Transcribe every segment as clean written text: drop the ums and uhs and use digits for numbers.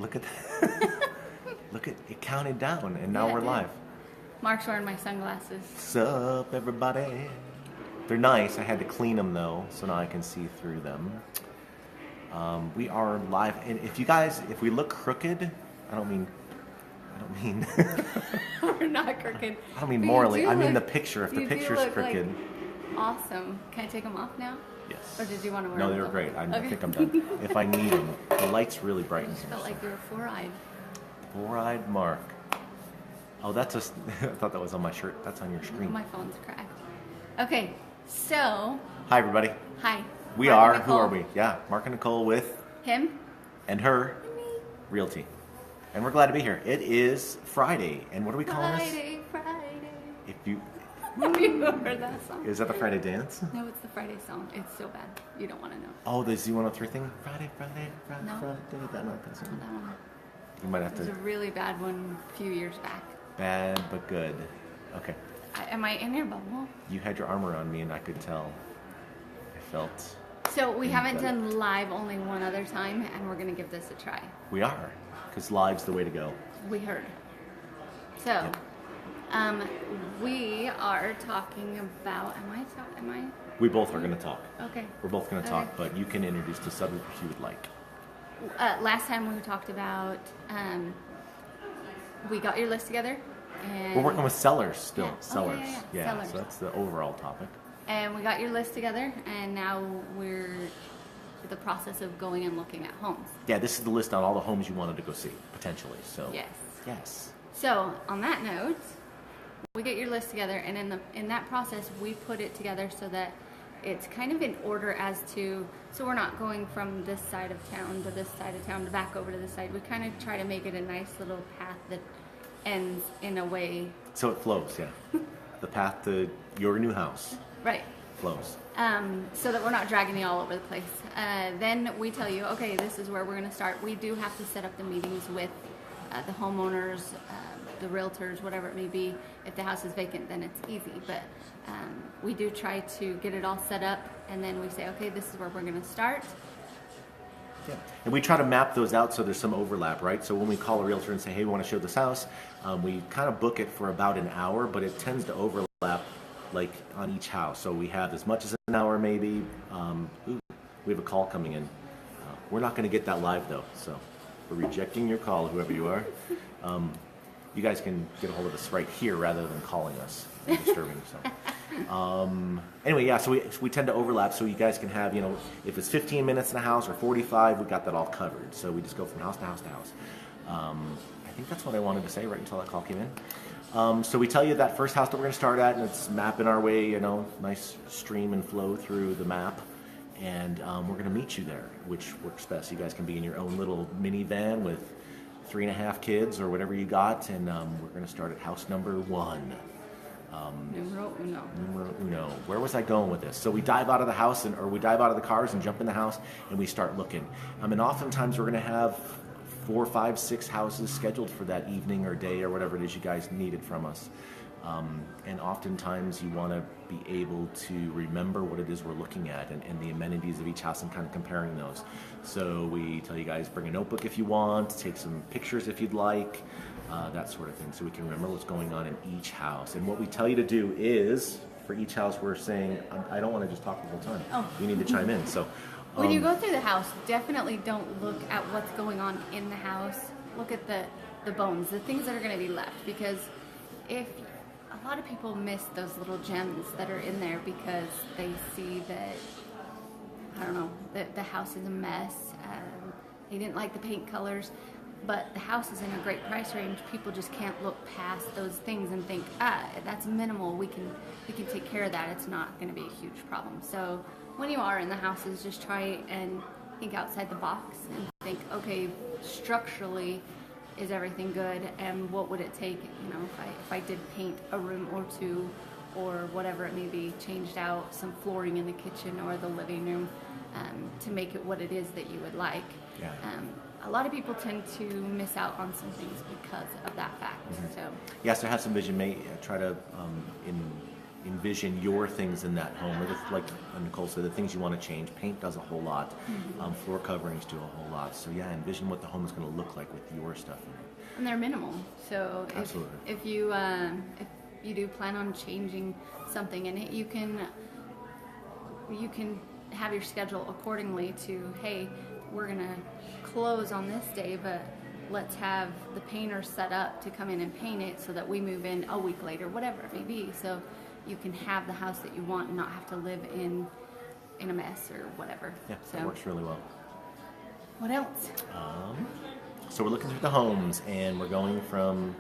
Look at that. Look at it counted down, and now we're live. Mark's wearing my sunglasses. Sup, everybody? They're nice. I had to clean them though, so now I can see through them. We are live, and if we look crooked, I don't mean. We're not crooked. I don't mean morally. I mean the picture. If the picture's crooked. Like awesome. Can I take them off now? Yes. Or did you want to wear them? them? No, they were great. I think I'm done. If I need them, the light's really bright in here. Felt like you were four-eyed. Four-eyed Mark. Oh, that's I thought that was on my shirt. That's on your screen. My phone's cracked. Okay, so. Hi, everybody. Hi. We are. Who are we? Yeah, Mark and Nicole with. Him. And her. And me. Realty. And we're glad to be here. It is Friday, and what are we calling this? Friday. If you. Have you heard that song? Is that the Friday dance? No, it's the Friday song. It's so bad. You don't want to know. Oh, the Z103 thing? Friday. No. That not that song. Not that one. You might have It was to. a really bad one a few years back. Bad but good. Okay. Am I in your bubble? You had your arm around me, and I could tell. I felt. So we haven't done live only one other time, and we're going to give this a try. We are, because live's the way to go. We heard. So, we are talking about. Am I? We both are going to talk. Okay. We're both going to talk, but you can introduce the subject if you would like. Last time we talked about. We got your list together. And We're working with sellers still. Yeah. Sellers. Yeah. Sellers. So that's the overall topic. And we got your list together, and now we're in the process of going and looking at homes. Yeah, this is the list on all the homes you wanted to go see, potentially. So. Yes. Yes. So on that note, we get your list together, and in that process, we put it together so that it's kind of in order as to, so we're not going from this side of town to this side of town to back over to this side. We kind of try to make it a nice little path that ends in a way. So it flows, yeah. The path to your new house. Right. Flows. So that we're not dragging you all over the place. Then we tell you, okay, this is where we're going to start. We do have to set up the meetings with the homeowners, the realtors, whatever it may be. If the house is vacant, then it's easy. But we do try to get it all set up, and then we say, okay, this is where we're going to start. Yeah. And we try to map those out so there's some overlap, right? So when we call a realtor and say, hey, we want to show this house, we kind of book it for about an hour, but it tends to overlap like on each house. So we have as much as an hour maybe. We have a call coming in. We're not going to get that live though, so we're rejecting your call, whoever you are. You guys can get a hold of us right here rather than calling us and disturbing. So anyway, yeah, so we tend to overlap so you guys can have, if it's 15 minutes in a house or 45, we got that all covered. So we just go from house to house to house. I think that's what I wanted to say right until that call came in. So we tell you that first house that we're going to start at, and it's mapping our way, nice stream and flow through the map. And we're going to meet you there, which works best. You guys can be in your own little minivan with 3.5 kids or whatever you got. And we're going to start at house number 1. Numero uno. Numero uno. Where was I going with this? So we dive out of the house, or we dive out of the cars and jump in the house, and we start looking. And oftentimes we're going to have 4, 5, 6 houses scheduled for that evening or day or whatever it is you guys needed from us. And oftentimes you want to be able to remember what it is we're looking at and the amenities of each house and kind of comparing those. So we tell you guys, bring a notebook if you want, take some pictures if you'd like, that sort of thing, so we can remember what's going on in each house. And what we tell you to do is, for each house we're saying, I don't want to just talk the whole time. Oh. You need to chime in. So when you go through the house, definitely don't look at what's going on in the house. Look at the bones, the things that are going to be left, because if a lot of people miss those little gems that are in there because they see that, I don't know, that the house is a mess. They didn't like the paint colors, but the house is in a great price range. People just can't look past those things and think, that's minimal. We can take care of that. It's not going to be a huge problem. So when you are in the houses, just try and think outside the box and think, okay, structurally, is everything good, and what would it take, if I did paint a room or two, or whatever it may be, changed out some flooring in the kitchen or the living room, to make it what it is that you would like. Yeah. A lot of people tend to miss out on some things because of that fact. Mm-hmm. So yes, to have some vision, may try to envision your things in that home, or like Nicole said, the things you want to change. Paint does a whole lot. Floor coverings do a whole lot. So yeah, envision what the home is going to look like with your stuff in it. And they're minimal. So Absolutely. if you do plan on changing something in it, you can have your schedule accordingly to, hey, we're gonna close on this day, but let's have the painter set up to come in and paint it so that we move in a week later, whatever it may be. So you can have the house that you want and not have to live in a mess or whatever. Yeah, so that works really well. What else? So we're looking through the homes, and we're going from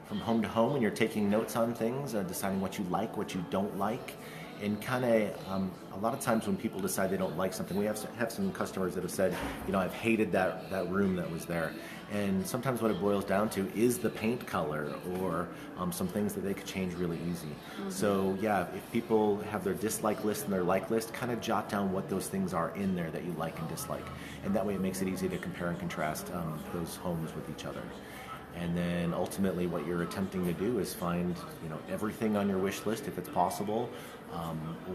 home to home, and you're taking notes on things, deciding what you like, what you don't like, and kind of a lot of times when people decide they don't like something, we have some customers that have said, I've hated that room that was there, and sometimes what it boils down to is the paint color or some things that they could change really easy. So yeah, if people have their dislike list and their like list, kind of jot down what those things are in there that you like and dislike, and that way it makes it easy to compare and contrast those homes with each other. And then ultimately what you're attempting to do is find, everything on your wish list if it's possible,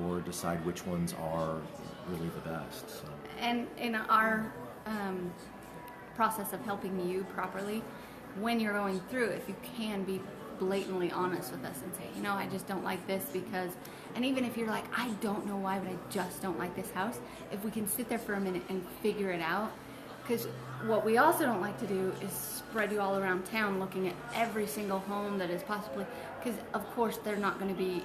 or decide which ones are really the best. So. And in our process of helping you properly, when you're going through, if you can be blatantly honest with us and say, I just don't like this because, and even if you're like, I don't know why, but I just don't like this house, if we can sit there for a minute and figure it out. Because what we also don't like to do is spread you all around town looking at every single home that is possibly, because of course they're not going to be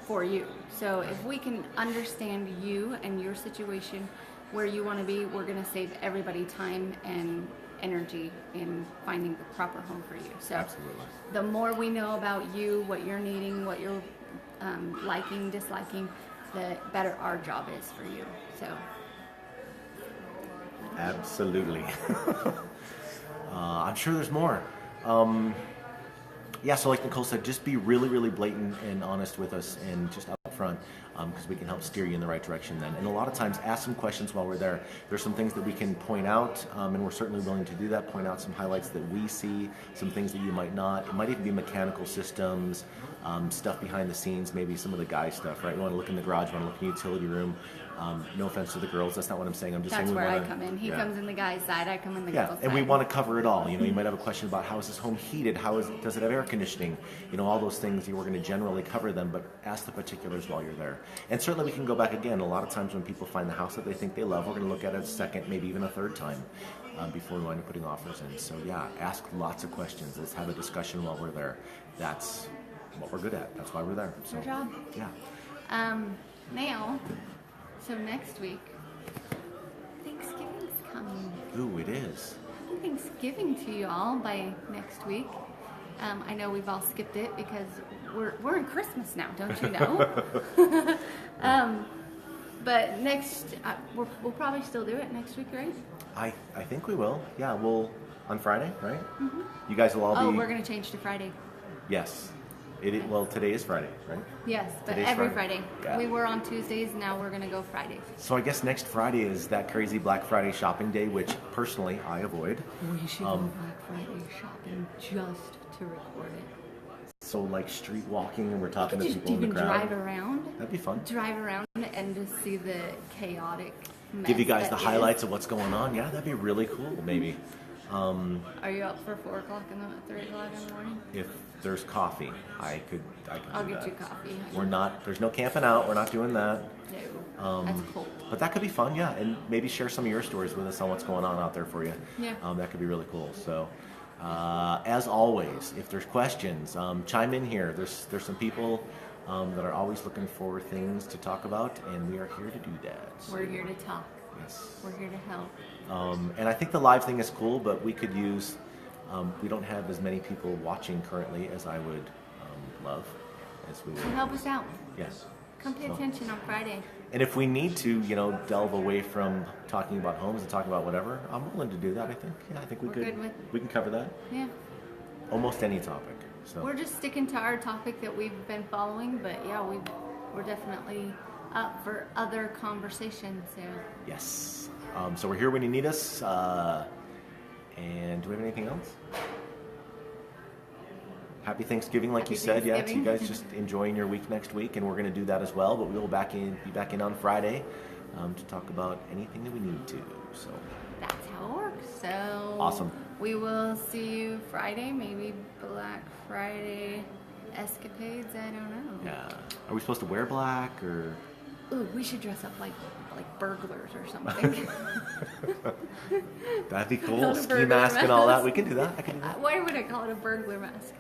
for you. So if we can understand you and your situation, where you want to be, we're going to save everybody time and energy in finding the proper home for you. So Absolutely. The more we know about you, what you're needing, what you're liking, disliking, the better our job is for you. So. Absolutely. I'm sure there's more. So like Nicole said, just be really, really blatant and honest with us and just up front, because we can help steer you in the right direction then. And a lot of times, ask some questions while we're there. There's some things that we can point out, and we're certainly willing to do that, point out some highlights that we see, some things that you might not. It might even be mechanical systems, stuff behind the scenes, maybe some of the guy stuff, right? You want to look in the garage, you want to look in the utility room. No offense to the girls, that's not what I'm saying. I'm just That's saying where I come in. He comes in the guy's side, I come in the girl's side. And we want to cover it all. You might have a question about how is this home heated? Does it have air conditioning? All those things, we're going to generally cover them, but ask the particulars while you're there. And certainly we can go back again. A lot of times when people find the house that they think they love, we're going to look at it a second, maybe even a third time before we wind up putting offers in. So yeah, ask lots of questions. Let's have a discussion while we're there. That's what we're good at. That's why we're there. So, our job. Yeah. Now, so next week, Thanksgiving's coming. Ooh, it is. Happy Thanksgiving to you all by next week. I know we've all skipped it because we're in Christmas now, don't you know? But next, we'll probably still do it next week, right? I think we will. Yeah, we'll on Friday, right? Mm-hmm. You guys will all be. Oh, we're going to change to Friday. Yes. Well, today is Friday, right? Yes, but Today's every Friday. Got it. We were on Tuesdays, now we're going to go Fridays. So I guess next Friday is that crazy Black Friday shopping day, which personally I avoid. We should go Black Friday shopping just to record it. So like street walking, and we're talking to people in the crowd. Just even drive around. That'd be fun. Drive around and just see the chaotic mess. Give you guys the that highlights of what's going on. Yeah, that'd be really cool. Maybe. Are you up for 4 o'clock in the 3 o'clock in the morning? If there's coffee, I could I'll do get that. you coffee. There's no camping out. We're not doing that. No, that's cool. But that could be fun, yeah. And maybe share some of your stories with us on what's going on out there for you. Yeah. That could be really cool. So, as always, if there's questions, chime in here. There's some people that are always looking for things to talk about, and we are here to do that. So, We're here to talk. yes. We're here to help. And I think the live thing is cool, but we could use. We don't have as many people watching currently as I would love, as we would. Help us out. Yes. Come pay attention on Friday. And if we need to, delve away from talking about homes and talk about whatever, I'm willing to do that. I think. Yeah, I think We're good with- we can cover that. Yeah. Almost any topic. So. We're just sticking to our topic that we've been following, but yeah, we're definitely up for other conversations. So. Yes. So we're here when you need us. And do we have anything else? Happy Thanksgiving, like Happy you said. Yeah, so you Thanksgiving. guys just enjoying your week next week, and we're going to do that as well. But we will be back in on Friday to talk about anything that we need to. So That's how it works. So Awesome. We will see you Friday, maybe Black Friday escapades. I don't know. yeah, are we supposed to wear black or? Ooh, we should dress up like burglars or something. That'd be Call cool. it a Ski burglar mask and all that. mask. We can do that. I can do that. Why would I call it a burglar mask?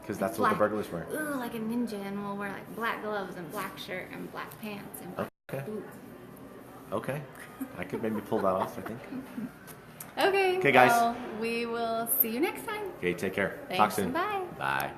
Because that's what the burglars wear. Ooh, like a ninja, and we'll wear like black gloves and black shirt and black pants and black Okay. boots. Okay. I could maybe pull that off, I think. Okay. Okay, guys. Well, we will see you next time. Okay, take care. Thanks, Talk soon. bye. Bye.